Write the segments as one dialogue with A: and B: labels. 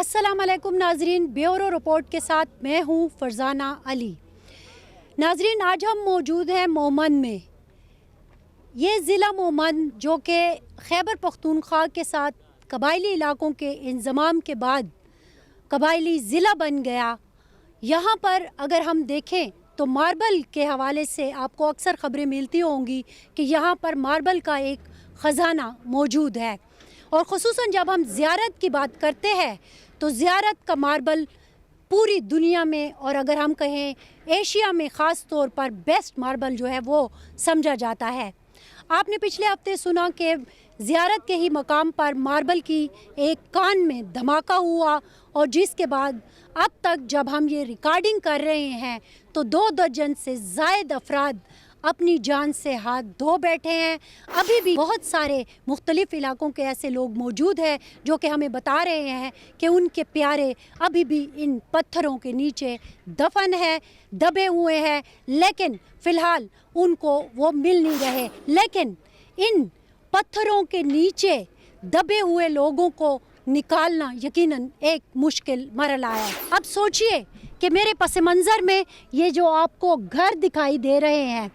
A: अस्सलाम वालेकुम नाजरीन, ब्यूरो रिपोर्ट के साथ मैं हूँ फरजाना अली। नाजरीन, आज हम मौजूद हैं मोमन में। ये ज़िला मोमन जो कि खैबर पख्तूनख्वा के साथ कबायली इलाकों के इंज़माम के बाद कबायली ज़िला बन गया। यहाँ पर अगर हम देखें तो मार्बल के हवाले से आपको अक्सर ख़बरें मिलती होंगी कि यहाँ पर मार्बल का एक ख़जाना मौजूद है, और ख़ुसूसन जब हम ज़ियारत की बात करते हैं तो ज़ियारत का मार्बल पूरी दुनिया में, और अगर हम कहें एशिया में ख़ास तौर पर बेस्ट मार्बल जो है वो समझा जाता है। आपने पिछले हफ्ते सुना कि ज़ियारत के ही मकाम पर मार्बल की एक कान में धमाका हुआ, और जिसके बाद अब तक जब हम ये रिकॉर्डिंग कर रहे हैं तो 2 दर्जन से ज़ायद अफराद अपनी जान से हाथ धो बैठे हैं। अभी भी बहुत सारे मुख्तलिफ़ इलाकों के ऐसे लोग मौजूद हैं जो कि हमें बता रहे हैं कि उनके प्यारे अभी भी इन पत्थरों के नीचे दफन है, दबे हुए हैं, लेकिन फ़िलहाल उनको वो मिल नहीं रहे। लेकिन इन पत्थरों के नीचे दबे हुए लोगों को निकालना यकीनन एक मुश्किल मरहला है। अब सोचिए कि मेरे पस मंज़र में ये जो आपको घर दिखाई दे रहे हैं,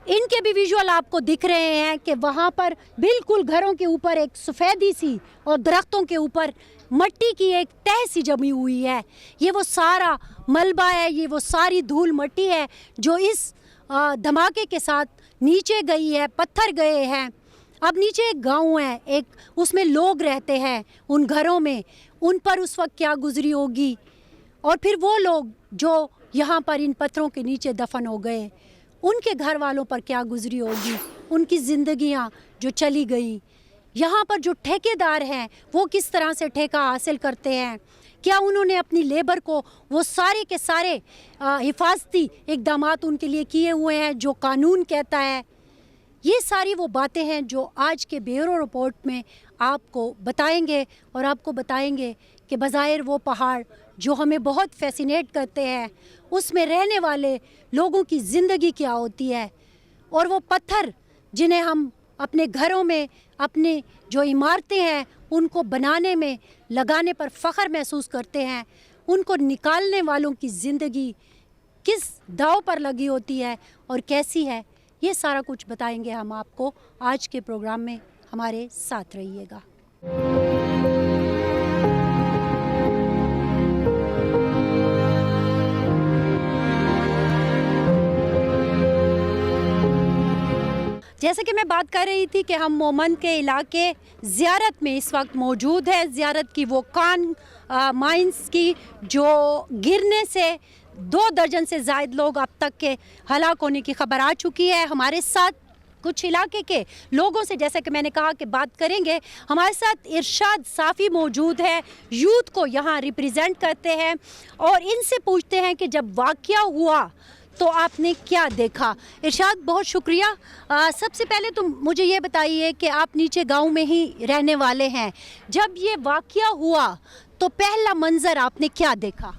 A: इनके भी विजुअल आपको दिख रहे हैं कि वहाँ पर बिल्कुल घरों के ऊपर एक सफ़ेदी सी और दरख्तों के ऊपर मट्टी की एक तह सी जमी हुई है। ये वो सारा मलबा है, ये वो सारी धूल मट्टी है जो इस धमाके के साथ नीचे गई है, पत्थर गए हैं। अब नीचे एक गांव है, एक उसमें लोग रहते हैं उन घरों में, उन पर उस वक्त क्या गुजरी होगी, और फिर वो लोग जो यहाँ पर इन पत्थरों के नीचे दफन हो गए उनके घर वालों पर क्या गुजरी होगी, उनकी ज़िंदगियाँ जो चली गई। यहाँ पर जो ठेकेदार हैं वो किस तरह से ठेका हासिल करते हैं, क्या उन्होंने अपनी लेबर को वो सारे के सारे हिफाजती इक़दामात उनके लिए किए हुए हैं जो कानून कहता है। ये सारी वो बातें हैं जो आज के ब्यूरो रिपोर्ट में आपको बताएंगे, और आपको बताएंगे कि बज़ाहिर वो पहाड़ जो हमें बहुत फैसिनेट करते हैं उसमें रहने वाले लोगों की ज़िंदगी क्या होती है, और वो पत्थर जिन्हें हम अपने घरों में, अपने जो इमारतें हैं उनको बनाने में लगाने पर फ़ख्र महसूस करते हैं, उनको निकालने वालों की ज़िंदगी किस दाव पर लगी होती है और कैसी है। ये सारा कुछ बताएंगे हम आपको आज के प्रोग्राम में। हमारे साथ रहिएगा। जैसे कि मैं बात कर रही थी कि हम मोमन के इलाके ज़ियारत में इस वक्त मौजूद है। ज़ियारत की वो कान माइंस की जो गिरने से 2 दर्जन से ज़ायद लोग अब तक के हलाक होने की खबर आ चुकी है। हमारे साथ कुछ इलाके के लोगों से, जैसे कि मैंने कहा कि बात करेंगे, हमारे साथ इरशाद साफ़ी मौजूद है, यूथ को यहाँ रिप्रेजेंट करते हैं, और इनसे पूछते हैं कि जब वाक़या हुआ तो आपने क्या देखा। इरशाद, बहुत शुक्रिया। सबसे पहले तो मुझे ये बताइए कि आप नीचे गांव में ही रहने वाले हैं, जब ये वाक़या हुआ तो पहला मंज़र आपने क्या देखा?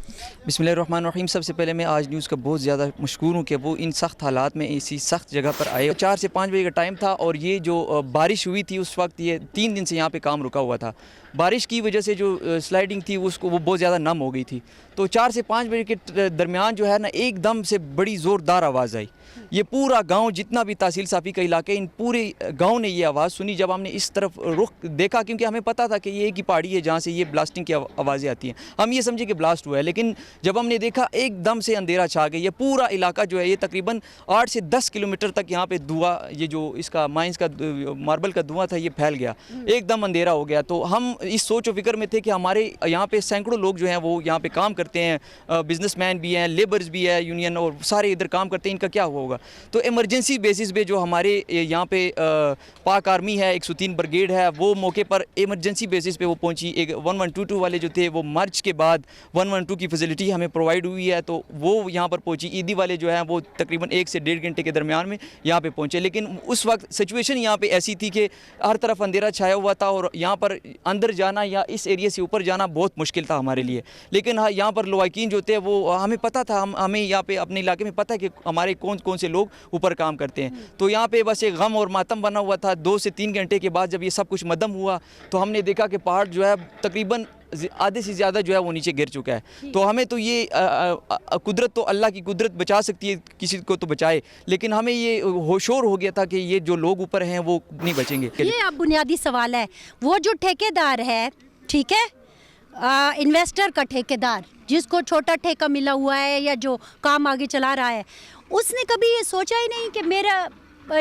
B: बिस्मिल्लाहिर्रहमानिर्रहीम। सबसे पहले मैं आज न्यूज़ का बहुत ज़्यादा मशकूर हूँ कि वो इन सख्त हालात में इसी सख्त जगह पर आए। 4 से 5 बजे का टाइम था, और ये जो बारिश हुई थी उस वक्त, ये 3 दिन से यहाँ पे काम रुका हुआ था। बारिश की वजह से जो स्लाइडिंग थी वो बहुत ज़्यादा नम हो गई थी। तो 4 से 5 बजे के दरमियान जो है ना, एकदम से बड़ी ज़ोरदार आवाज़ आई। ये पूरा गांव, जितना भी तहसील साफ़ी का इलाके, इन पूरे गांव ने ये आवाज़ सुनी। जब हमने इस तरफ रुख देखा, क्योंकि हमें पता था कि ये एक ही पहाड़ी है जहाँ से ये ब्लास्टिंग की आवाज़ें आती हैं, हम ये समझे कि ब्लास्ट हुआ है। लेकिन जब हमने देखा एकदम से अंधेरा छा गया। ये पूरा इलाका जो है, ये तकरीबन 8 से 10 किलोमीटर तक यहाँ पे धुआं, ये जो इसका माइंस का मार्बल का धुआं था, ये फैल गया, एकदम अंधेरा हो गया। तो हम इस सोच व फिक्र में थे कि हमारे यहाँ पे सैकड़ों लोग जो हैं वो यहाँ पे काम करते हैं, बिजनेसमैन भी हैं, लेबर्स भी है, यूनियन, और सारे इधर काम करते हैं, इनका क्या होगा। तो इमरजेंसी बेसिस पे जो हमारे यहाँ पे पाक आर्मी है, 103 ब्रिगेड है, वो मौके पर इमरजेंसी बेसिस पे वो पहुँची। एक 1122 वाले जो थे वो मार्च के बाद 112 की फैसिलिटी हमें प्रोवाइड हुई है, तो वो यहाँ पर पहुँची। ईदी वाले जो हैं वो तकरीबन 1 से 1.5 घंटे के दरमियान में यहाँ पे पहुँचे। लेकिन उस वक्त सिचुएशन यहाँ पे ऐसी थी कि हर तरफ अंधेरा छाया हुआ था, और यहाँ पर अंदर جانا یا اس ایریا سے اوپر جانا بہت مشکل تھا ہمارے لیے. لیکن یہاں پر لواحقین جو تھے وہ ہمیں پتہ تھا, ہمیں یہاں پہ اپنے علاقے میں پتہ ہے کہ ہمارے کون سے لوگ اوپر کام کرتے ہیں. تو یہاں پہ بس ایک غم اور ماتم بنا ہوا تھا. 2 سے 3 گھنٹے کے بعد جب یہ سب کچھ مدم ہوا تو ہم نے دیکھا کہ پہاڑ جو ہے تقریباً آدھے سے زیادہ جو ہے وہ نیچے گر چکا ہے. تو ہمیں تو یہ قدرت, تو اللہ کی قدرت بچا سکتی ہے, کسی کو تو بچائے, لیکن ہمیں یہ ہوشور ہو گیا تھا کہ یہ جو لوگ اوپر ہیں وہ نہیں بچیں گے.
A: یہ اب بنیادی سوال ہے, وہ جو ٹھیکیدار ہے, ٹھیک ہے, انویسٹر کا ٹھیکیدار جس کو چھوٹا ٹھیکہ ملا ہوا ہے یا جو کام آگے چلا رہا ہے, اس نے کبھی یہ سوچا ہی نہیں کہ میرا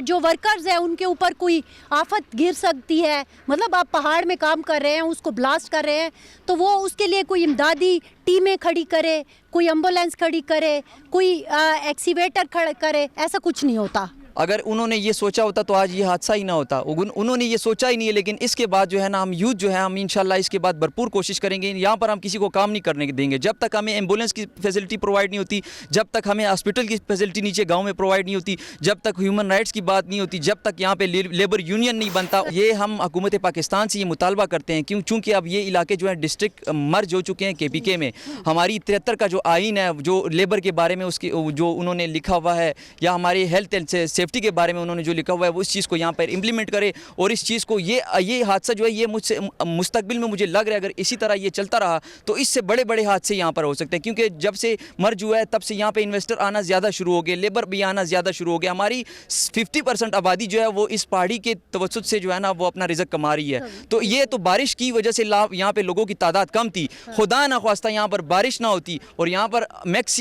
A: جو ورکرز ہیں ان کے اوپر کوئی آفت گر سکتی ہے. مطلب آپ پہاڑ میں کام کر رہے ہیں, اس کو بلاسٹ کر رہے ہیں, تو وہ اس کے لیے کوئی امدادی ٹیمیں کھڑی کرے, کوئی ایمبولینس کھڑی کرے, کوئی ایکسیویٹر کھڑا کرے, ایسا کچھ نہیں ہوتا.
B: اگر انہوں نے یہ سوچا ہوتا تو آج یہ حادثہ ہی نہ ہوتا. انہوں نے یہ سوچا ہی نہیں ہے. لیکن اس کے بعد جو ہے نا, ہم یوتھ جو ہے, ہم انشاءاللہ اس کے بعد بھرپور کوشش کریں گے. یہاں پر ہم کسی کو کام نہیں کرنے دیں گے جب تک ہمیں ایمبولینس کی فیسلٹی پرووائڈ نہیں ہوتی, جب تک ہمیں ہاسپٹل کی فیسلٹی نیچے گاؤں میں پرووائڈ نہیں ہوتی, جب تک ہیومن رائٹس کی بات نہیں ہوتی, جب تک یہاں پہ لیبر یونین نہیں بنتا. یہ ہم حکومت پاکستان سے یہ مطالبہ کرتے ہیں چونکہ اب یہ علاقے جو ہیں ڈسٹرکٹ مرج ہو چکے ہیں KPK میں. ہماری 73 کا جو آئین ہے جو لیبر کے بارے میں اس کی جو انہوں نے لکھا ہوا ہے, یا ہماری ہیلتھ اینڈ سیفٹی کے بارے میں انہوں نے جو لکھا ہوا ہے, وہ اس چیز کو یہاں پر امپلیمنٹ کرے. اور اس چیز کو یہ حادثہ جو ہے یہ مجھ سے مستقبل میں مجھے لگ رہا ہے اگر اسی طرح یہ چلتا رہا تو اس سے بڑے بڑے حادثے یہاں پر ہو سکتے ہیں. کیونکہ جب سے مرج ہوا ہے تب سے یہاں پہ انویسٹر آنا زیادہ شروع ہو گئے, لیبر بھی آنا زیادہ شروع ہو گیا. ہماری 50% آبادی جو ہے وہ اس پہاڑی کے توسط سے جو ہے نا وہ اپنا رزق کما رہی ہے. تو یہ تو بارش کی وجہ سے یہاں پہ لوگوں کی تعداد کم تھی. خدا نہ خواستہ یہاں پر بارش نہ ہوتی اور یہاں پر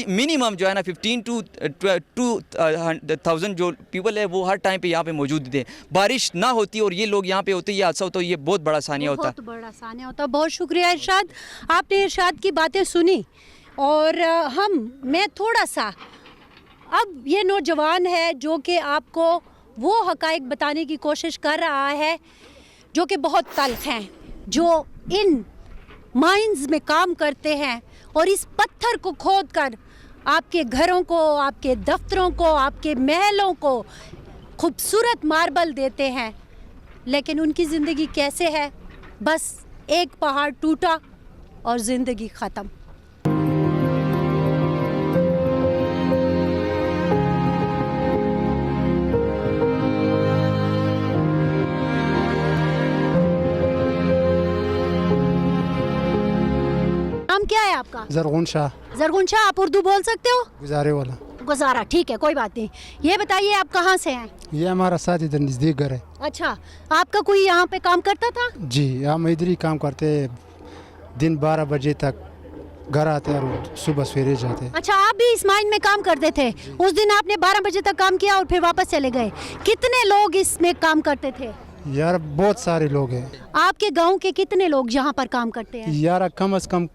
B: منیمم جو ہے نا 15 to 2000 جو پیپل ہے وہ ہر ٹائم پہ یہاں پہ موجود تھے. بارش نہ ہوتی اور یہ لوگ یہاں پہ ہوتے, یہ حادثہ ہوتا, یہ بہت بڑا ثانیہ ہوتا.
A: بہت بڑا ثانیہ ہوتا. بہت شکریہ ارشاد, آپ نے ارشاد کی باتیں سنی. اور میں تھوڑا سا, اب یہ نوجوان ہے جو کہ آپ کو وہ حقائق بتانے کی کوشش کر رہا ہے جو کہ بہت تلخ ہیں, جو ان مائنز میں کام کرتے ہیں اور اس پتھر کو کھود کر آپ کے گھروں کو, آپ کے دفتروں کو, آپ کے محلوں کو خوبصورت ماربل دیتے ہیں. لیکن ان کی زندگی کیسے ہے؟ بس ایک پہاڑ ٹوٹا اور زندگی ختم. نام کیا ہے آپ کا؟
C: زرغون شاہ.
A: زرغون شاہ, آپ اردو بول سکتے ہو؟
C: گزارے والا.
A: گزارا, ٹھیک ہے, کوئی بات نہیں. یہ بتائیے آپ کہاں سے ہیں؟
C: یہ ہمارا ساتھ ادھر نزدیک گھر ہے.
A: اچھا, آپ کا کوئی یہاں پہ کام کرتا تھا؟
C: جی, ہم ادھر ہی کام کرتے, دن 12 بجے تک گھر آتے اور صبح سویرے جاتے.
A: اچھا, آپ بھی اس مائن میں کام کرتے تھے؟ اس دن آپ نے 12 بجے تک کام کیا اور پھر واپس چلے گئے. کتنے لوگ اس میں کام کرتے تھے؟
C: یار بہت سارے لوگ ہیں.
A: آپ کے گاؤں کے کتنے لوگ یہاں پر کام کرتے ہیں؟
C: یار کم از کم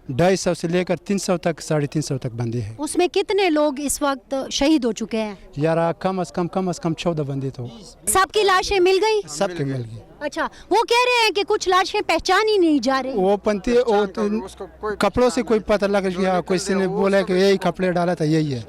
C: 250 سے لے کر 300 تک 350 تک بندے ہیں.
A: اس میں کتنے لوگ اس وقت شہید ہو چکے ہیں؟
C: یار کم از کم 14 بندے تو.
A: سب کی لاشیں مل گئی؟
C: سب کے مل گئی.
A: اچھا, وہ کہہ رہے ہیں کہ کچھ لاشیں پہچان ہی نہیں جا رہی.
C: وہ پنتی کپڑوں سے کوئی پتہ لگ گیا, کسی نے بولا کہ یہی کپڑے ڈالا تھا, یہی ہے.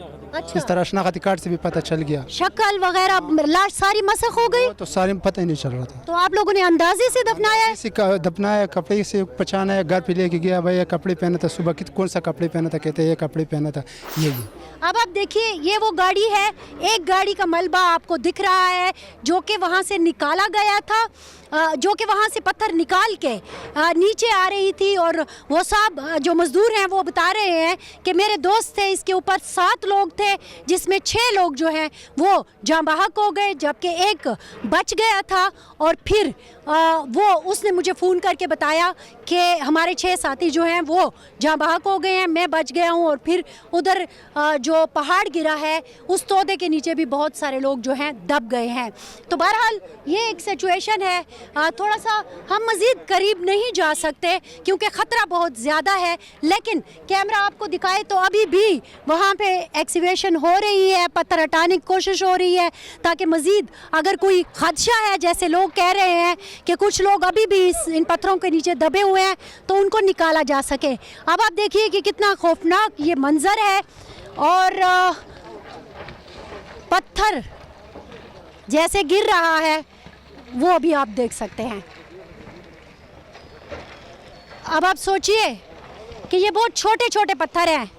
C: اس طرح شناختی کارڈ سے بھی پتہ چل گیا.
A: شکل وغیرہ لاش ساری مسخ ہو گئی
C: تو سارے پتہ ہی نہیں چل رہا تھا.
A: تو آپ لوگوں نے اندازے سے دفنایا ہے؟
C: دفنایا, کپڑے سے پہچانا ہے, گھر پہ لے کے گیا, بھائی یہ کپڑے پہنا تھا صبح, کون سا کپڑے پہنا تھا, کہتے ہیں یہ کپڑے پہنا تھا, یہی.
A: اب آپ دیکھیے, یہ وہ گاڑی ہے, ایک گاڑی کا ملبہ آپ کو دکھ رہا ہے جو کہ وہاں سے نکالا گیا تھا, جو کہ وہاں سے پتھر نکال کے نیچے آ رہی تھی. اور وہ صاحب جو مزدور ہیں وہ بتا رہے ہیں کہ میرے دوست تھے, اس کے اوپر 7 لوگ تھے جس میں 6 لوگ جو ہیں وہ جاں بحق ہو گئے, جبکہ ایک بچ گیا تھا. اور پھر اس نے مجھے فون کر کے بتایا کہ ہمارے 6 ساتھی جو ہیں وہ جاں بحق ہو گئے ہیں, میں بچ گیا ہوں. اور پھر ادھر جو پہاڑ گرا ہے اس تودے کے نیچے بھی بہت سارے لوگ جو ہیں دب گئے ہیں. تو بہرحال یہ ایک سچویشن ہے. تھوڑا سا ہم مزید قریب نہیں جا سکتے کیونکہ خطرہ بہت زیادہ ہے, لیکن کیمرہ آپ کو دکھائے تو ابھی بھی وہاں پہ ایکسیویشن ہو رہی ہے, پتھر ہٹانے کی کوشش ہو رہی ہے تاکہ مزید اگر کوئی خدشہ ہے, جیسے لوگ کہہ رہے ہیں کہ کچھ لوگ ابھی بھی ان پتھروں کے نیچے دبے ہوئے ہیں, تو ان کو نکالا جا سکے. اب آپ دیکھیے کہ کتنا خوفناک یہ منظر ہے, اور پتھر جیسے گر رہا ہے وہ بھی آپ دیکھ سکتے ہیں. अब आप सोचिए कि ये बहुत छोटे छोटे पत्थर हैं,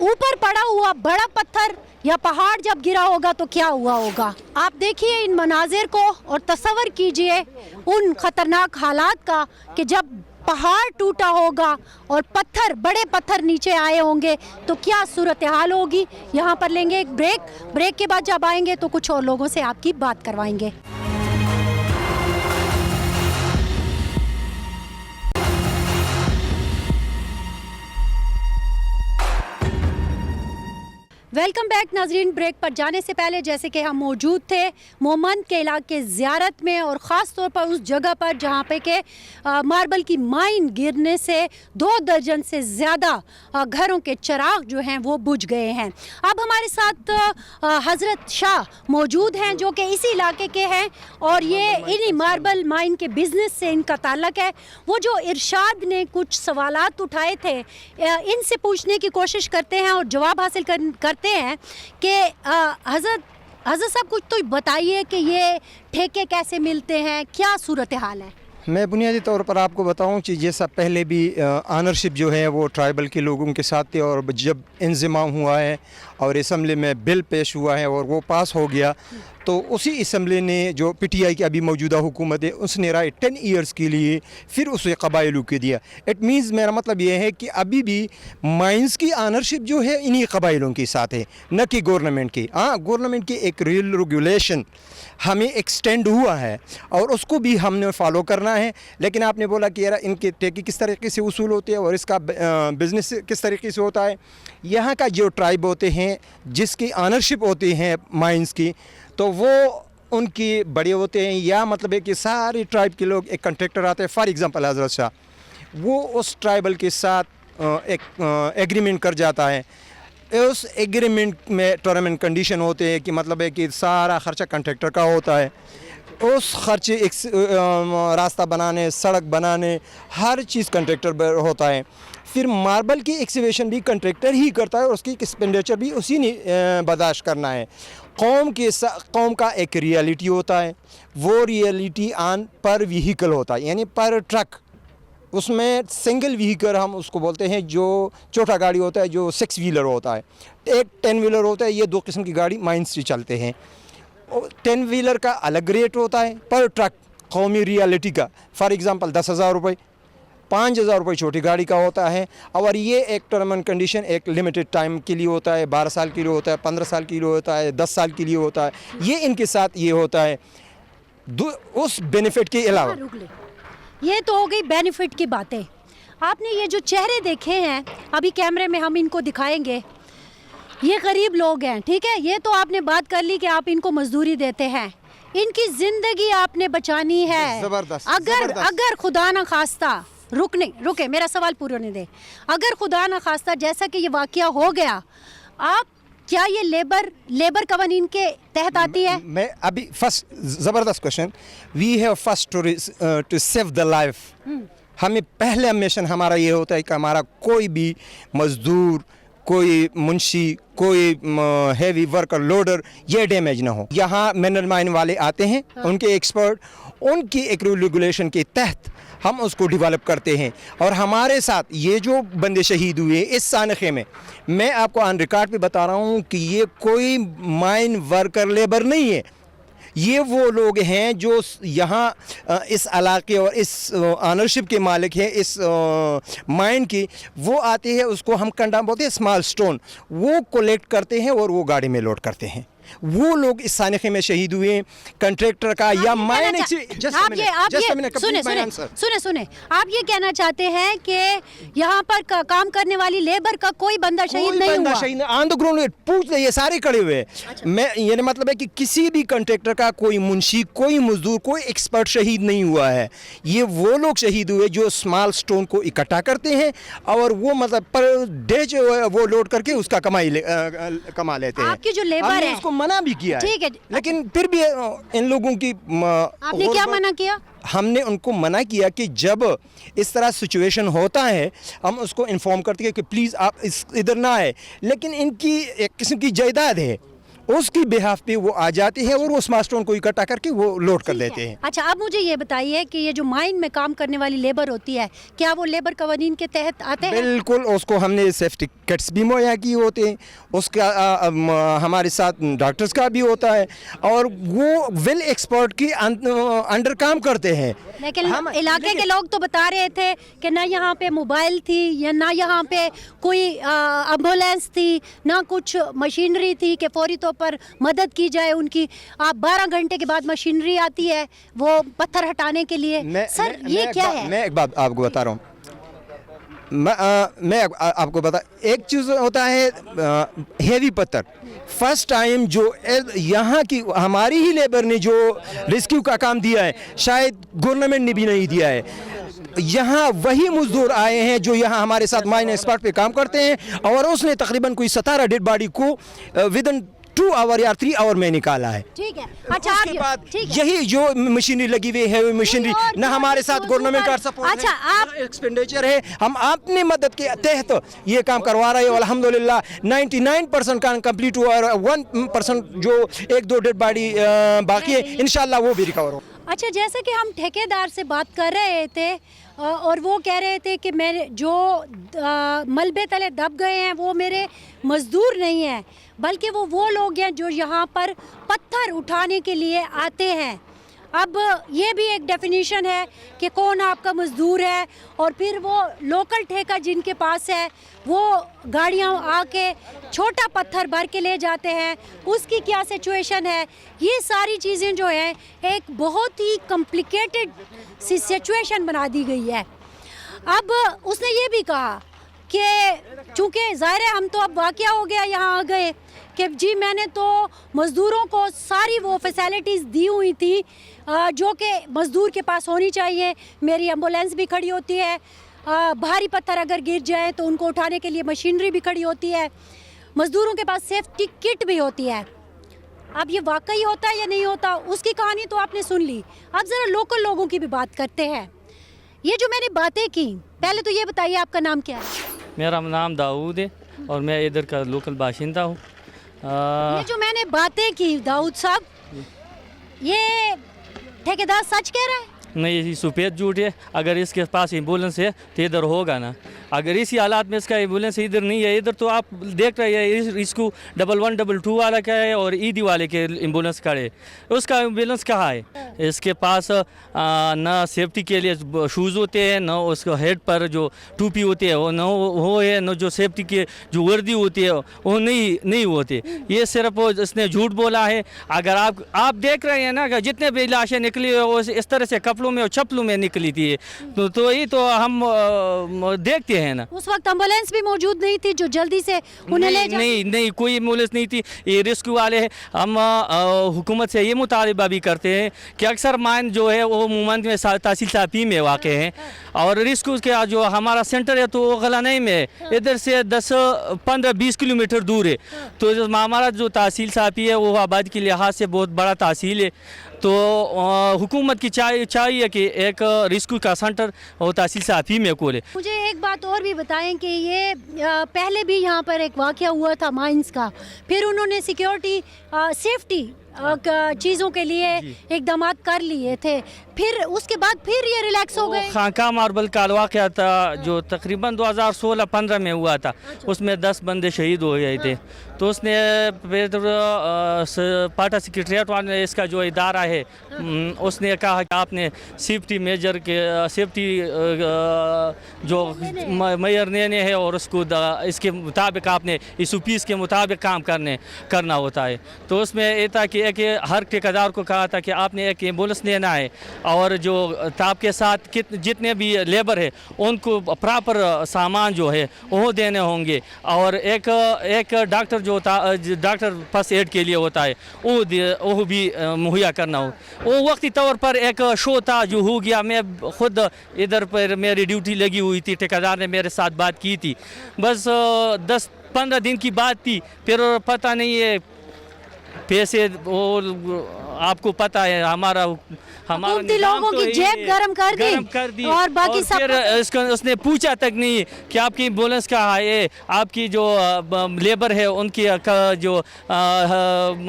A: ऊपर पड़ा हुआ बड़ा पत्थर या पहाड़ जब गिरा होगा तो क्या हुआ होगा। आप देखिए इन मनाजिर को और तसव्वुर कीजिए उन खतरनाक हालात का कि जब पहाड़ टूटा होगा और पत्थर, बड़े पत्थर नीचे आए होंगे तो क्या सूरत हाल होगी। यहाँ पर लेंगे एक ब्रेक के बाद जब आएंगे तो कुछ और लोगों से आपकी बात करवाएंगे। वेलकम बैक नाजरीन। ब्रेक पर जाने से पहले जैसे कि हम मौजूद थे मोमन के इलाके ज़ियारत में और ख़ास तौर पर उस जगह पर जहाँ पे के मार्बल की माइन गिरने से 2 दर्जन से ज़्यादा घरों के चिराग जो हैं वो बुझ गए हैं। अब हमारे साथ हज़रत शाह मौजूद हैं जो कि इसी इलाके के हैं और ये इन्हीं मार्बल माइन के बिज़नेस से इनका ताल्लुक़ है। वो जो इरशाद ने कुछ सवालात उठाए थे इनसे पूछने की कोशिश करते हैं और जवाब हासिल करते हैं कि हज़रत साहब कुछ तो बताइए कि ये ठेके कैसे मिलते हैं, क्या सूरत हाल है।
D: मैं बुनियादी तौर पर आपको बताऊं कि जैसा पहले भी ऑनरशिप जो है वो ट्राइबल के लोगों के साथ थी और जब इंज़िमा हुआ है और असम्बली में बिल पेश हुआ है और वो पास हो गया तो उसी असम्बली ने जो पीटीआई की अभी मौजूदा हुकूमत है उसने राय 10 ईयर्स के लिए फिर उसे कबायलों के दिया। इट मीन्स मेरा मतलब ये है कि अभी भी माइंस की ऑनरशिप जो है इन्हीं कबायलों के साथ है, न कि गवर्नमेंट की। हाँ, गवर्नमेंट की एक रूल रेगुलेशन हमें एक्सटेंड हुआ है और उसको भी हमने फॉलो करना है। लेकिन आपने बोला कि यार इनके ठेके किस तरीके से वसूल होते हैं और इसका बिज़नेस किस तरीके से होता है। यहाँ का जो ट्राइब होते हैं जिसकी ऑनरशिप होती है माइंस की तो वो उनकी बड़े होते हैं, या मतलब है कि सारे ट्राइब के लोग एक कॉन्ट्रैक्टर आते हैं। फॉर एग्ज़ाम्पल हज़रत शाह वो उस ट्राइबल के साथ एक एग्रीमेंट कर जाता है। उस एग्रीमेंट में टर्म एंड कंडीशन होते हैं कि मतलब है कि सारा ख़र्चा कॉन्ट्रैक्टर का होता है। उस खर्चे एक रास्ता बनाने, सड़क बनाने, हर चीज़ कॉन्ट्रैक्टर पर होता है। फिर मार्बल की एक्सकेवेशन भी कॉन्ट्रैक्टर ही करता है और उसकी एक्सपेंडिचर भी उसी ने बर्दाश्त करना है। कौम का एक रियलिटी होता है, वो रियलिटी ऑन पर व्हीकल होता है, यानी पर ट्रक। उसमें सिंगल व्हीकल हम उसको बोलते हैं, जो छोटा गाड़ी होता है जो 6 व्हीलर होता है, एक 10 व्हीलर होता है। ये 2 किस्म की गाड़ी माइंस से चलते हैं। 10 व्हीलर का अलग रेट होता है पर ट्रक कौमी रियलिटी का। फॉर एग्ज़ाम्पल 10,000 रुपये, 5,000 रुपये छोटी गाड़ी का होता है। और ये एक टर्म एंड कंडीशन एक लिमिटेड टाइम के लिए होता है, 12 साल के लिए होता है, 15 साल के लिए होता है, 10 साल के लिए होता है। ये इनके साथ ये होता है। उस बेनिफिट के अलावा
A: ये तो हो गई बेनिफिट की बातें। आपने ये जो चेहरे देखे हैं अभी कैमरे में हम इनको दिखाएंगे, ये गरीब लोग हैं, ठीक है। ये तो आपने बात कर ली कि आप इनको मजदूरी देते हैं, इनकी जिंदगी आपने बचानी है। अगर खुदा ना खास्ता रुके मेरा सवाल पूरा नहीं दे, अगर खुदा ना खास्ता जैसा कि ये वाकया हो गया, आप क्या ये लेबर कवानीन के तहत आती है?
D: मैं अभी फर्स्ट ज़बरदस्त question. We have first to save the life. हमें पहले मिशन हमारा ये होता है कि हमारा कोई भी मजदूर, कोई मुंशी, कोई हैवी वर्कर, लोडर ये डैमेज ना हो। यहाँ मिनरल माइन वाले आते हैं, उनके एक्सपर्ट, उनकी एक रूल रेगुलेशन के तहत हम उसको डेवलप करते हैं। और हमारे साथ ये जो बंदे शहीद हुए इस सानखे में, मैं आपको ऑन रिकॉर्ड पे बता रहा हूँ कि ये कोई माइन वर्कर लेबर नहीं है। ये वो लोग हैं जो यहाँ इस इलाके और इस ऑनरशिप के मालिक हैं इस माइन की। वो आते हैं, उसको हम कंडा बोलते हैं, स्मॉल स्टोन, वो कलेक्ट करते हैं और वो गाड़ी में लोड करते हैं। वो लोग इस सानखे में शहीद हुए, कंट्रैक्टर का या माइन।
A: सुने आप ये कहना चाहते हैं कि यहाँ पर काम करने वाली लेबर का कोई बंदा शहीद नहीं हुआ?
D: ऑन द ग्राउंड पूछ ये सारे खड़े हुए।
A: अच्छा।
D: मैं ये मतलब है कि किसी भी कंट्रैक्टर का कोई मुंशी, कोई मजदूर, कोई एक्सपर्ट शहीद नहीं हुआ है। ये वो लोग शहीद हुए जो स्मॉल स्टोन को इकट्ठा करते हैं और वो मतलब पर डे जो है वो लोड करके उसका कमा लेते हैं।
A: आपकी जो लेबर है
D: उसको मना भी किया है,
A: ठीक है,
D: लेकिन फिर भी इन लोगों की
A: आपने क्या मना किया?
D: हमने उनको मना किया कि जब इस तरह सिचुएशन होता है हम उसको इन्फॉर्म करते हैं कि प्लीज़ आप इधर ना आए। लेकिन इनकी एक किस्म की जायदाद है, اس کی بہاف پہ وہ آ جاتی ہے اور وہ اسمارٹ اسٹون کو اکٹھا کر کے وہ لوڈ کر لیتے ہیں.
A: اچھا اب مجھے یہ بتائیے کہ یہ جو مائن میں کام کرنے والی لیبر ہوتی ہے کیا وہ لیبر قوانین کے تحت آتے ہیں؟
D: بالکل, اس کو ہم نے سیفٹی کٹس بھی مہیا کیے ہوتے ہیں, اس کا ہمارے ساتھ ڈاکٹرز کا بھی ہوتا ہے اور وہ ویل ایکسپرٹ کی انڈر کام کرتے ہیں.
A: لیکن علاقے کے لوگ تو بتا رہے تھے کہ نہ یہاں پہ موبائل تھی یا نہ یہاں پہ کوئی ایمبولینس تھی, نہ کچھ مشینری تھی کہ فوری طور پر مدد کی جائے ان کی. آپ 12 گھنٹے کے بعد مشینری آتی ہے وہ پتھر ہٹانے کے لیے. سر یہ کیا ہے؟
D: میں ایک بات آپ کو بتا رہا ہوں, میں آپ کو بتا, ایک چیز ہوتا ہے ہیوی پتھر. فرسٹ ٹائم جو یہاں کی ہماری ہی لیبر نے جو ریسکیو کا کام دیا ہے شاید گورنمنٹ نے بھی نہیں دیا ہے. یہاں وہی مزدور آئے ہیں جو یہاں ہمارے ساتھ مائن اسپاٹ پہ کام کرتے ہیں اور اس نے تقریباً کوئی 17 ڈیڈ باڈی کو ودن 2 آور یا 3 آور میں نکالا ہے.
A: ٹھیک ہے. اچھا
D: اس کے بعد یہی جو مشینری لگی ہوئی ہے مشینری نہ ہمارے ساتھ گورنمنٹ کا سپورٹ ہے, ایکسپینڈیچر ہے, ہم اپنی مدد کے تحت یہ کام کروا رہے ہیں. الحمدللہ 99% کام کمپلیٹ ہوا اور 1% جو 1-2 ڈیڈ باڈی باقی ہے انشاءاللہ وہ بھی ریکور ہو.
A: اچھا جیسا کہ ہم ٹھیکیدار سے بات کر رہے تھے اور وہ کہہ رہے تھے کہ میں جو ملبے تلے دب گئے ہیں وہ میرے مزدور نہیں ہیں بلکہ وہ لوگ ہیں جو یہاں پر پتھر اٹھانے کے لیے آتے ہیں. اب یہ بھی ایک ڈیفینیشن ہے کہ کون آپ کا مزدور ہے اور پھر وہ لوکل ٹھیکہ جن کے پاس ہے وہ گاڑیاں آ کے چھوٹا پتھر بھر کے لے جاتے ہیں, اس کی کیا سچویشن ہے. یہ ساری چیزیں جو ہیں ایک بہت ہی کمپلیکیٹڈ سی سچویشن بنا دی گئی ہے. اب اس نے یہ بھی کہا کہ چونکہ ظاہر ہے ہم تو اب واقعہ ہو گیا یہاں آ گئے کہ جی میں نے تو مزدوروں کو ساری وہ فیسلٹیز دی ہوئی تھی جو کہ مزدور کے پاس ہونی چاہیے. میری ایمبولینس بھی کھڑی ہوتی ہے, بھاری پتھر اگر گر جائے تو ان کو اٹھانے کے لیے مشینری بھی کھڑی ہوتی ہے, مزدوروں کے پاس سیفٹی کٹ بھی ہوتی ہے. اب یہ واقعی ہوتا ہے یا نہیں ہوتا اس کی کہانی تو آپ نے سن لی. اب ذرا لوکل لوگوں کی بھی بات کرتے ہیں. یہ جو میں نے باتیں کی, پہلے تو یہ بتائیے آپ کا نام کیا ہے؟
E: میرا نام داؤد ہے اور میں ادھر کا لوکل باشندہ ہوں.
A: یہ جو میں نے باتیں کی داؤد صاحب, یہ ٹھیکیدار سچ کہہ رہا ہے؟
E: نہیں, یہ سفید جھوٹ ہے. اگر اس کے پاس ایمبولینس ہے تو ادھر ہوگا نا. اگر اسی حالات میں اس کا ایمبولینس ادھر نہیں ہے, ادھر تو آپ دیکھ رہے ہیں اس کو 1122 والا کیا ہے اور ایدی والے کے ایمبولینس کھڑے, اس کا ایمبولینس کہاں ہے؟ اس کے پاس نہ سیفٹی کے لیے شوز ہوتے ہیں, نہ اس کو ہیڈ پر جو ٹوپی ہوتی ہے وہ نہ وہ ہے, نہ جو سیفٹی کے جو وردی ہوتی ہے وہ نہیں ہوتے. یہ صرف اس نے جھوٹ بولا ہے. اگر آپ دیکھ رہے ہیں نا کہ جتنے بھی لاشیں نکلی وہ اس طرح سے کپڑوں میں اور چپلوں میں نکلی تھی, تو یہ تو ہم دیکھتے ہیں نا.
A: اس وقت ایمبولینس بھی موجود نہیں تھی جو جلدی سے انہیں لے جائے؟
E: نہیں, کوئی ایمبولینس نہیں تھی. یہ ریسکیو والے ہیں. ہم حکومت سے یہ مطالبہ بھی کرتے ہیں کہ اکثر مائن جو ہے وہ مومند میں تحصیل صافی میں واقع ہیں اور ریسکیو کا جو ہمارا سینٹر ہے تو وہ غلانئی میں ہے, ادھر سے 10-15-20 کلومیٹر دور ہے. تو ہمارا جو تحصیل صافی ہے وہ آبادی کے لحاظ سے بہت بڑا تحصیل ہے. تو حکومت کی چاہیے کہ ایک ریسکیو کا سینٹر وہ تحصیل صافی میں کھولے.
A: مجھے ایک بات اور بھی بتائیں کہ یہ پہلے بھی یہاں پر ایک واقعہ ہوا تھا مائنز کا, پھر انہوں نے سیکیورٹی سیفٹی چیزوں کے لیے اقدامات کر لیے تھے, پھر اس کے بعد پھر یہ ریلیکس ہو گئے.
E: خانقاہ ماربل کا واقعہ تھا جو تقریباً 2016-15 میں ہوا تھا, اس میں 10 بندے شہید ہو گئے تھے. تو اس نے پاٹا سیکریٹریٹ والے اس کا جو ادارہ ہے اس نے کہا کہ آپ نے سیفٹی میجر کے سیفٹی جو میئر لینے ہے اور اس کے مطابق آپ نے اس پیس کے مطابق کام کرنا ہوتا ہے. تو اس میں یہ تھا کہ ہر ٹھیکیدار کو کہا تھا کہ آپ نے ایک ایمبولینس لینا ہے اور جو آپ کے ساتھ جتنے بھی لیبر ہے ان کو پراپر سامان جو ہے وہ دینے ہوں گے, اور ایک ڈاکٹر جو ڈاکٹر فرسٹ ایڈ کے لیے ہوتا ہے وہ بھی مہیا کرنا ہو. وہ وقتی طور پر ایک شو تھا جو ہو گیا. میں خود ادھر پر میری ڈیوٹی لگی ہوئی تھی, ٹھیکیدار نے میرے ساتھ بات کی تھی, بس 10-15 دن کی بات تھی. پھر پتہ نہیں ہے पैसे वो आपको पता है हमारा
A: हुकूमती लोगों की जेब गरम कर दी और बाकी सब
E: फिर उसने पूछा तक नहीं कि आपकी एम्बुलेंस कहाँ है, आपकी जो लेबर है उनकी जो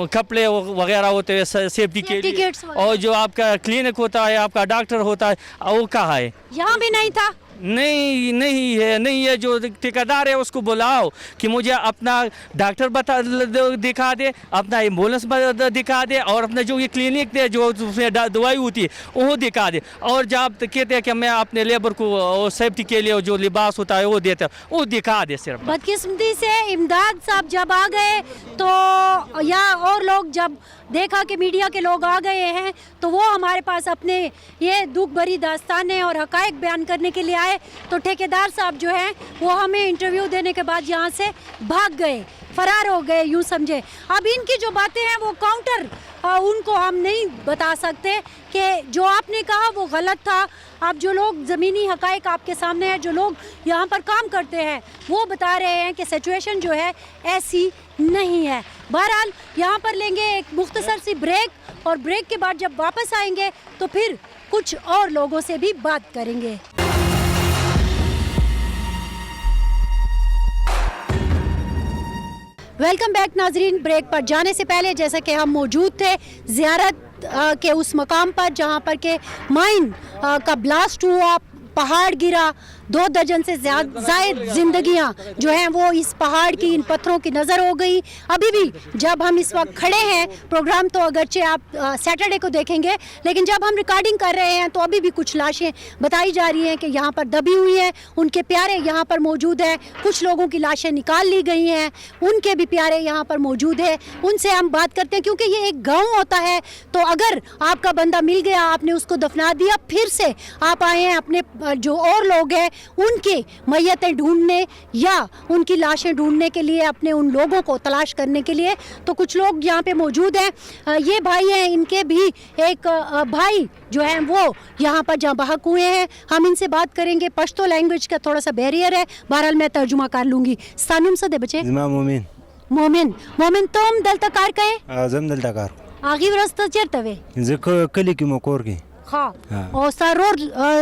E: कपड़े वगैरह होते हैं सेफ्टी के लिए, और जो आपका क्लिनिक होता है, आपका डॉक्टर होता है, वो कहाँ है?
A: यहाँ भी नहीं था।
E: नहीं है। जो ठेकेदार है उसको बुलाओ कि मुझे अपना डॉक्टर दिखा दे, अपना एम्बुलेंस दिखा दे, और अपना जो ये क्लिनिक दे जो उसमें दवाई होती है वो दिखा दे। और जब कहते हैं कि मैं अपने लेबर को सेफ्टी के लिए जो लिबास होता है वो देता है, वो दिखा दे सिर्फ।
A: बदकिस्मती से इमदाद साहब जब आ गए तो या और लोग जब देखा कि मीडिया के लोग आ गए हैं तो वो हमारे पास अपने ये दुख भरी दास्तानें और हकायक बयान करने के लिए आए, तो ठेकेदार साहब जो हैं वो हमें इंटरव्यू देने के बाद यहाँ से भाग गए, फरार हो गए, यूँ समझे। अब इनकी जो बातें हैं वो काउंटर उनको हम नहीं बता सकते कि जो आपने कहा वो गलत था। अब जो लोग ज़मीनी हकायक आपके सामने हैं, जो लोग यहाँ पर काम करते हैं वो बता रहे हैं कि सिचुएशन जो है ऐसी नहीं है। बहरहाल यहाँ पर लेंगे एक मुख्तसर सी ब्रेक, और ब्रेक के बाद जब वापस आएंगे तो फिर कुछ और लोगों से भी बात करेंगे। वेलकम बैक नाजरीन। ब्रेक पर जाने से पहले जैसा कि हम मौजूद थे ज़ियारत के उस मकाम पर जहाँ पर के माइन का ब्लास्ट हुआ, पहाड़ गिरा, 2 दर्जन से ज़ायद ज़िंदगियाँ जो हैं वो इस पहाड़ की, इन पत्थरों की नज़र हो गई। अभी भी जब हम इस वक्त खड़े हैं, प्रोग्राम तो अगरचे आप सैटरडे को देखेंगे, लेकिन जब हम रिकॉर्डिंग कर रहे हैं तो अभी भी कुछ लाशें बताई जा रही हैं कि यहाँ पर दबी हुई हैं, उनके प्यारे यहाँ पर मौजूद हैं। कुछ लोगों की लाशें निकाल ली गई हैं, उनके भी प्यारे यहाँ पर मौजूद है। उनसे हम बात करते हैं, क्योंकि ये एक गाँव होता है, तो अगर आपका बंदा मिल गया, आपने उसको दफना दिया, फिर से आप आए हैं अपने जो और लोग हैं उनकी मैयतें ढूंढने या उनकी लाशें ढूंढने के लिए, अपने उन लोगों को तलाश करने के लिए। तो कुछ लोग यहाँ पे मौजूद हैं। ये भाई हैं, इनके भी एक भाई जो हैं वो यहाँ पर जहाँ बहक हुए हैं। हम इनसे बात करेंगे। पश्तो लैंग्वेज का थोड़ा सा बैरियर है, बहरहाल मैं तर्जुमा कर लूँगी। सानुम से दे बचे मोमिन तुम दलतकार का है
F: आजम दलतकार
A: आगे रास्ता चरतवे
F: कली की मोकोर की
A: हाँ और सरोर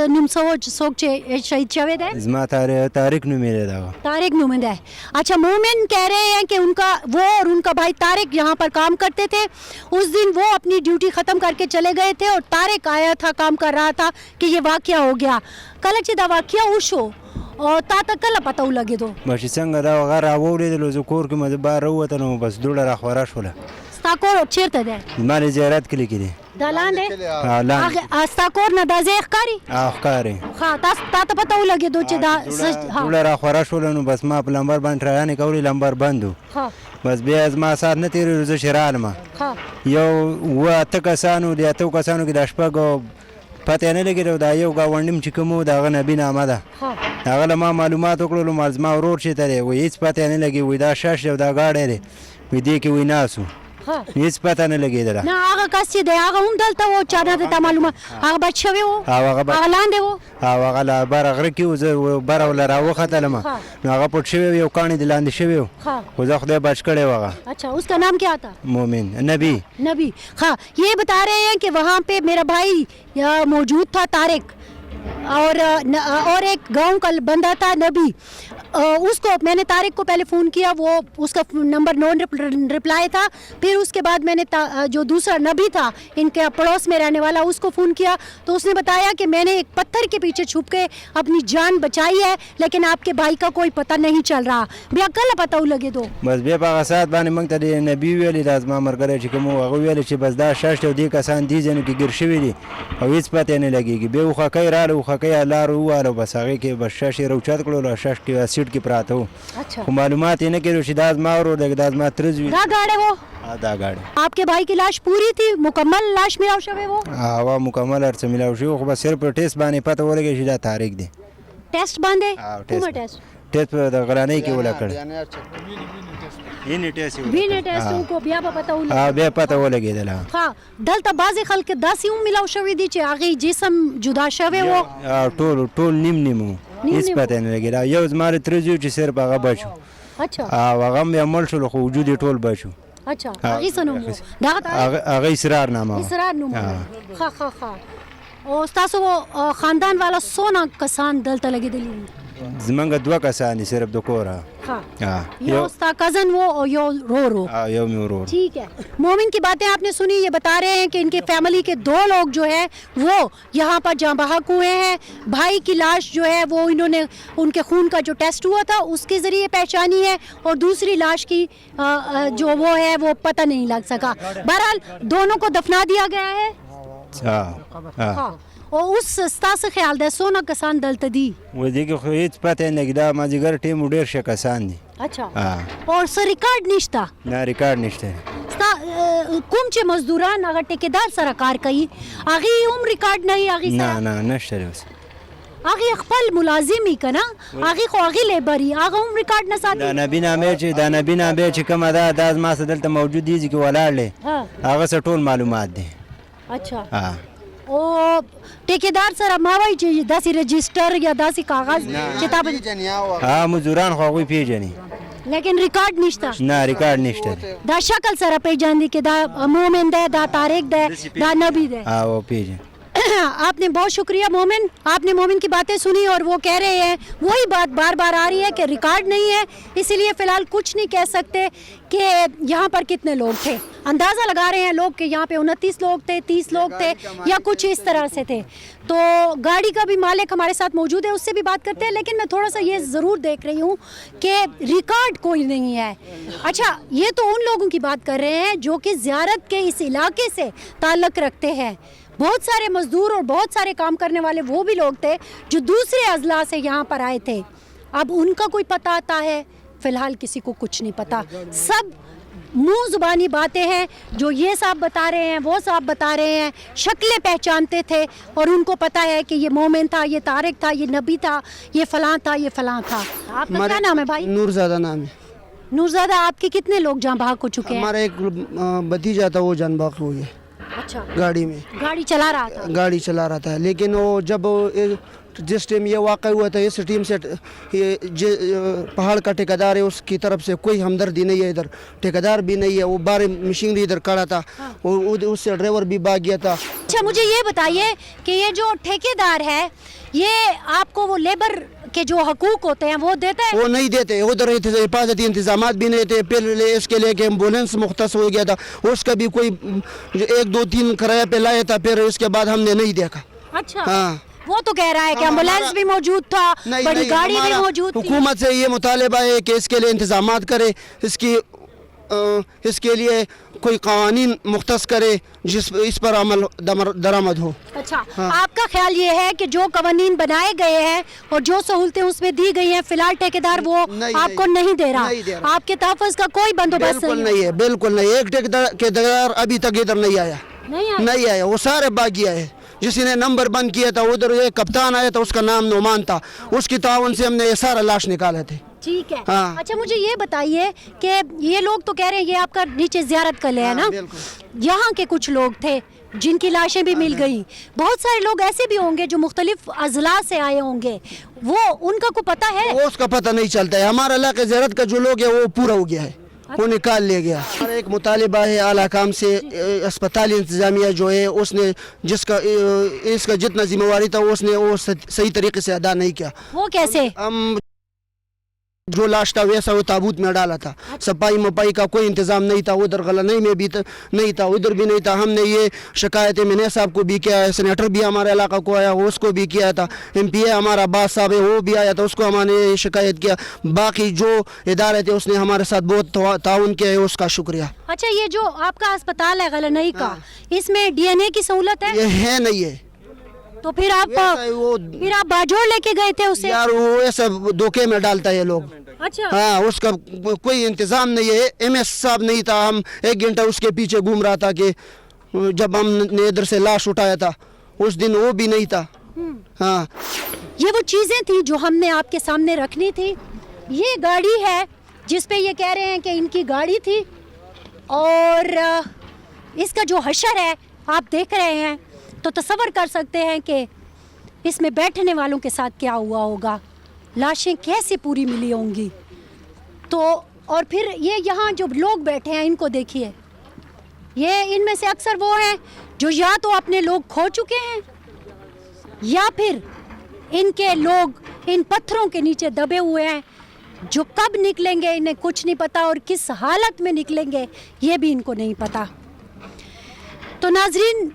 A: निमसोच सोचे शहीद शवेद है
F: इसमें तारिक नुमेरे दावा
A: तारिक नुमेद है। अच्छा, मोमिन कह रहे हैं कि उनका वो और उनका भाई तारिक यहाँ पर काम करते थे। उस दिन वो अपनी ड्यूटी ख़त्म करके चले गए थे और तारिक आया था, काम कर रहा था कि ये वाक़या हो गया। कल चिदा वाक़या उशो और ताता कल पता लगे तो
F: बस संग दा वगैरह आवोले दलो जो कोर के मजे बार हुआ था ना बस दूड़ा रखवारा शोला
A: स्ताकोर चेरते दे
F: मारे ज़ियारत के लिए
A: दलान है
F: हाँ लान
A: स्ताकोर ना दाज़ेख कारी
F: कारी
A: हाँ ताता पता लगे दो चिदा हाँ
F: दूड़ा रखवारा शोला नो बस माँ लंबर बंद रहा नहीं कौली लंबर बंदो
A: हाँ
F: बस बेज माँ साथ न तेरे रोज़ शराल माँ
A: हाँ
F: यो वो तकसानु दिया तो कसानु की दशपा को पता नहीं लगे तो यो का वंडिम चिकमो दागा नबी नामा दा दागा माँ मालूमात ओकलो मार्ज़मा और रोड शेतरे वो इस पता नहीं लगी वो दा शाश जो दा गाड़े रे वो देखे वो नासु इस पता नहीं लगे इधर
A: ना आगा कस्सी दे आगा उम्दलता वो चाना देता मालूम आगा बच्चे भी वो आगा लांदे वो
F: आगा ला बार अगर क्यों वो बार वाला रावो खाता लमा ना आगा पुट्छे भी वो कहानी दिलाने शे भी वो ज़ख्दे बच करे वागा।
A: अच्छा, उसका नाम क्या था?
F: मोमिन नबी।
A: हाँ, ये बता रहे हैं कि वहाँ पे मेरा भाई मौजूद था तारिक और एक गांव का बंदा था नबी। उसको मैंने तारिक को पहले फ़ोन किया, वो उसका नंबर नॉन रिप्लाई था। फिर उसके बाद मैंने जो दूसरा नबी था इनके पड़ोस में रहने वाला उसको फ़ोन किया तो उसने बताया कि मैंने एक पत्थर के पीछे छुप के अपनी जान बचाई है, लेकिन आपके भाई का कोई पता नहीं चल रहा। भैया कल पता लगे तो
F: बस बे पागा साथ बाने मंगता दे नबी वेली राजमा मर करे चिकमो वेली छि बस दा शाश दी का सान दी जन की गिरशवेली और इस पता नहीं लगेगी बे उखा कई राल उखा कई लार वालो बस आगे के बस शाश रोचात कलो शाश की सीट की प्रात हो।
A: अच्छा,
F: मालूमात इन्हें के रुशिदाज मार और लगदाज मात्रज भी
A: दा गाड़े वो
F: आधा गाड़ी।
A: आपके भाई की लाश पूरी थी, मुकम्मल लाश मिला शवे वो
F: हाँ मुकम्मल अर्थ मिला वो बस सिर्फ टेस्ट बाने पता बोले के शिदा तारीख दे
A: टेस्ट बांधे
F: टेस्ट पर गलाने की बोला कर इन टेस्ट
A: को बिया पता हो
F: हां बे पता हो लगे दला
A: हां दल त बाजी खल के 10 यूं मिलाव शवे दी चे आगे जिस्म जुदा शवे वो
F: टोल निम इस पता नहीं लगे यो हमारे त्रिजू चे सिर्फ आगा बचो।
A: अच्छा
F: हां वागा में अमल शो वजूद टोल बचो।
A: اچھا اغیسنو مو داغت
F: هغه اسرار نامه
A: اسرار نو خا او تاسو خاندان والا سونا کسان دلته لګیدلی
F: زمونږ دوه کسان دي صرف د کوره
A: یو استا کزن وہ اور یو رو
F: یو مې ورور.
A: ٹھیک ہے. مومن کی باتیں آپ نے سنی. یہ بتا رہے ہیں کہ ان کے فیملی کے 2 لوگ جو ہے وہ یہاں پر جاں بحق ہوئے ہیں. بھائی کی لاش جو ہے وہ انہوں نے ان کے خون کا جو ٹیسٹ ہوا تھا اس کے ذریعے پہچانی ہے, اور دوسری لاش کی جو وہ ہے وہ پتہ نہیں لگ سکا. بہرحال دونوں کو دفنا دیا گیا ہے. ہاں اور اس ستاسو خیال ده سونه کسان دلته دي
F: و دې کې خو هیڅ پته نه لګي دا مازیګر ټیم ډېر ښه کسان دي.
A: اچھا اور څه ریکارډ نشته؟
F: نه ریکارډ نشته.
A: کوم چې مزدوران هغه ټیکیدار سره کار کوي هغه هم ریکارډ نه هغه
F: نه نه نشته اوس.
A: هغه خپل ملازمي کنه هغه خو هغه لیبري هغه هم ریکارډ نه ساتي.
F: دا نبی نامه چې کومه ده ما سره دلته موجود دي چې ولاړلې هغه څه ټول معلومات دي.
A: اچھا او ټیکیدار سره ما وایي چې داسې رجسٹر یا داسې کاغذ کتاب
F: ها مزدوران خو هغوی پیژني
A: لیکن ریکارډ نشته.
F: نه ریکارډ نشته.
A: دا شکل سره پیژاندي کہ دا مومن ده دا طارق ده دا نبی ده.
F: او پیژن.
A: آپ نے بہت شکریہ مومن, آپ نے مومن کی باتیں سنی اور وہ کہہ رہے ہیں وہی بات بار بار آ رہی ہے کہ ریکارڈ نہیں ہے, اسی لیے فی الحال کچھ نہیں کہہ سکتے کہ یہاں پر کتنے لوگ تھے. اندازہ لگا رہے ہیں لوگ کہ یہاں پہ 29 لوگ تھے, 30 لوگ تھے یا کچھ اس طرح سے تھے. تو گاڑی کا بھی مالک ہمارے ساتھ موجود ہے, اس سے بھی بات کرتے ہیں, لیکن میں تھوڑا سا یہ ضرور دیکھ رہی ہوں کہ ریکارڈ کوئی نہیں ہے. اچھا یہ تو ان لوگوں کی بات کر رہے ہیں جو کہ زیارت کے اس علاقے سے تعلق رکھتے ہیں. بہت سارے مزدور اور بہت سارے کام کرنے والے وہ بھی لوگ تھے جو دوسرے اضلاع سے یہاں پر آئے تھے. اب ان کا کوئی پتہ آتا ہے؟ فی الحال کسی کو کچھ نہیں پتا. سب منہ زبانی باتیں ہیں, جو یہ صاحب بتا رہے ہیں وہ صاحب بتا رہے ہیں. شکلیں پہچانتے تھے اور ان کو پتا ہے کہ یہ مومن تھا, یہ طارق تھا, یہ نبی تھا, یہ فلاں تھا, یہ فلاں تھا. آپ کا کیا نام ہے بھائی؟
G: نورزادہ نام ہے.
A: نورزادہ, آپ کے کتنے لوگ جاں بحق ہو چکے ہیں؟
G: ہمارا ایک بھتیجا تھا وہ جان بحق ہو گیا.
A: اچھا
G: گاڑی میں
A: گاڑی چلا رہا تھا
G: لیکن وہ جب جس ٹائم یہ واقع ہوا تھا اس ٹیم سے پہاڑ کا ٹھیکیدار ہے اس کی طرف سے کوئی ہمدردی نہیں ہے. ادھر ٹھیکیدار بھی نہیں ہے, وہ بارے مشینری ادھر کھڑا تھا, اس سے ڈرائیور بھی بھاگ گیا تھا.
A: اچھا مجھے یہ بتائیے کہ یہ جو ٹھیکیدار ہے یہ آپ کو وہ لیبر کے جو حقوق ہوتے ہیں وہ دیتا ہے؟
G: وہ نہیں دیتے. ادھر حفاظتی انتظامات بھی نہیں تھے. پہلے اس کے لیے کہ ایمبولینس مختص ہو گیا تھا, اس کا بھی کوئی 1 2 3 کرایہ پہ لایا تھا, پھر اس کے بعد ہم نے نہیں دیکھا.
A: اچھا
G: ہاں
A: وہ تو کہہ رہا ہے کہ ایمبولینس بھی موجود تھا, بڑی گاڑی بھی موجود تھی.
G: حکومت سے یہ مطالبہ ہے کہ اس کے لیے انتظامات کرے, اس کے لیے کوئی قوانین مختص کرے جس اس پر عمل درآمد ہو.
A: اچھا آپ کا خیال یہ ہے کہ جو قوانین بنائے گئے ہیں اور جو سہولتیں اس میں دی گئی ہیں فی الحال ٹھیکیدار وہ آپ کو نہیں دے رہا, آپ کے تحفظ کا کوئی بندوبست
G: نہیں ہے؟ بالکل نہیں. ایک ٹھیکیدار ابھی تک ادھر نہیں آیا. وہ سارے باغی آئے. جس نے نمبر بند کیا تھا ادھر ایک کپتان آیا تھا, اس کا نام نعمان تھا, اس کی تعاون سے ہم نے یہ سارا لاش نکالے تھے.
A: ٹھیک ہے. اچھا مجھے یہ بتائیے کہ یہ لوگ تو کہہ رہے ہیں یہ آپ کا نیچے زیارت کا لے ہے نا, یہاں کے کچھ لوگ تھے جن کی لاشیں بھی مل گئی. بہت سارے لوگ ایسے بھی ہوں گے جو مختلف اضلاع سے آئے ہوں گے, وہ ان کا کوئی پتہ ہے؟
G: وہ اس کا پتہ نہیں چلتا ہے. ہمارا علاقے زیارت کا جو لوگ ہے وہ پورا ہو گیا ہے, وہ نکال لیا گیا. ایک مطالبہ ہے اعلیٰ حکام سے, اسپتال انتظامیہ جو ہے اس نے اس کا جتنا ذمہ واری تھا اس نے وہ صحیح طریقے سے ادا نہیں کیا.
A: وہ کیسے؟
G: ہم جو لاش تھا ویسا وہ تابوت میں ڈالا تھا. صفائی مپائی کا کوئی انتظام نہیں تھا. ادھر غلط میں بھی نہیں تھا, ادھر بھی نہیں تھا. ہم نے یہ شکایتیں منیر صاحب کو بھی کیا ہے, سینیٹر بھی ہمارے علاقہ کو آیا اس کو بھی کیا تھا, MP ہمارا باز صاحب ہے وہ بھی آیا تھا, اس کو ہم نے شکایت کیا. باقی جو ادارے تھے اس نے ہمارے ساتھ بہت تعاون کیا ہے, اس کا شکریہ.
A: اچھا یہ جو آپ کا اسپتال ہے غلنئی کا, اس میں DNA کی سہولت ہے؟
G: یہ ہے نہیں ہے.
A: تو پھر آپ باجوڑ لے کے گئے تھے اسے؟
G: یار وہ ایسا دھوکے میں ڈالتا ہے لوگ.
A: اچھا
G: ہاں اس کا کوئی انتظام نہیں ہے. MS صاحب نہیں تھا, ہم 1 گھنٹہ اس کے پیچھے گھوم رہا تھا کہ جب ہم نے ادھر سے لاش اٹھایا تھا اس دن وہ بھی نہیں تھا. ہاں
A: یہ وہ چیزیں تھیں جو ہم نے آپ کے سامنے رکھنی تھی. یہ گاڑی ہے جس پہ یہ کہہ رہے ہیں کہ ان کی گاڑی تھی, اور اس کا جو حشر ہے آپ دیکھ رہے ہیں تو تصور کر سکتے ہیں کہ اس میں بیٹھنے والوں کے ساتھ کیا ہوا ہوگا, لاشیں کیسے پوری ملی ہوں گی. تو और फिर ये यहाँ जो लोग बैठे हैं इनको देखिए, ये इनमें से अक्सर वो हैं जो या तो अपने लोग खो चुके हैं या फिर इनके लोग इन पत्थरों के नीचे दबे हुए हैं, जो कब निकलेंगे इन्हें कुछ नहीं पता और किस हालत में निकलेंगे ये भी इनको नहीं पता। तो नाजरीन,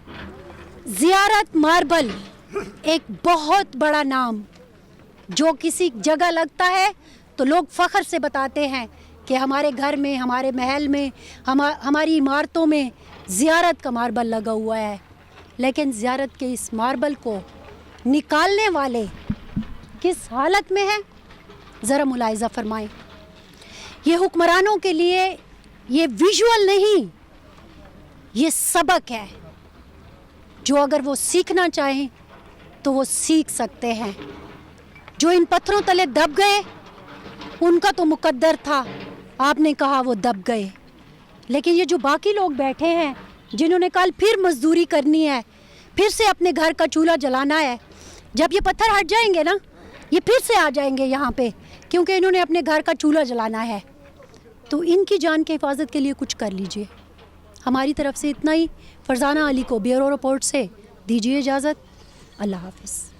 A: ज़ियारत मार्बल एक बहुत बड़ा नाम, जो किसी जगह लगता है तो लोग फ़ख्र से बताते हैं कि हमारे घर में, हमारे महल में, हमारी इमारतों में ज़ियारत का मार्बल लगा हुआ है। लेकिन ज़ियारत के इस मार्बल को निकालने वाले किस हालत में है, ज़रा मुलाहिज़ा फरमाएं। ये हुक्मरानों के लिए ये विजुअल नहीं, ये सबक है जो अगर वो सीखना चाहें तो वो सीख सकते हैं। जो इन पत्थरों तले दब गए उनका तो मुकद्दर था, आपने कहा वो दब गए, लेकिन ये जो बाकी लोग बैठे हैं जिन्होंने कल फिर मजदूरी करनी है, फिर से अपने घर का चूल्हा जलाना है, जब ये पत्थर हट जाएंगे ना, ये फिर से आ जाएंगे यहाँ पे, क्योंकि इन्होंने अपने घर का चूल्हा जलाना है। तो इनकी जान की हिफाजत के लिए कुछ कर लीजिए। हमारी तरफ से इतना ही। फरजाना अली को ब्यूरो रिपोर्ट से दीजिए इजाज़त। अल्लाह हाफ़िज़।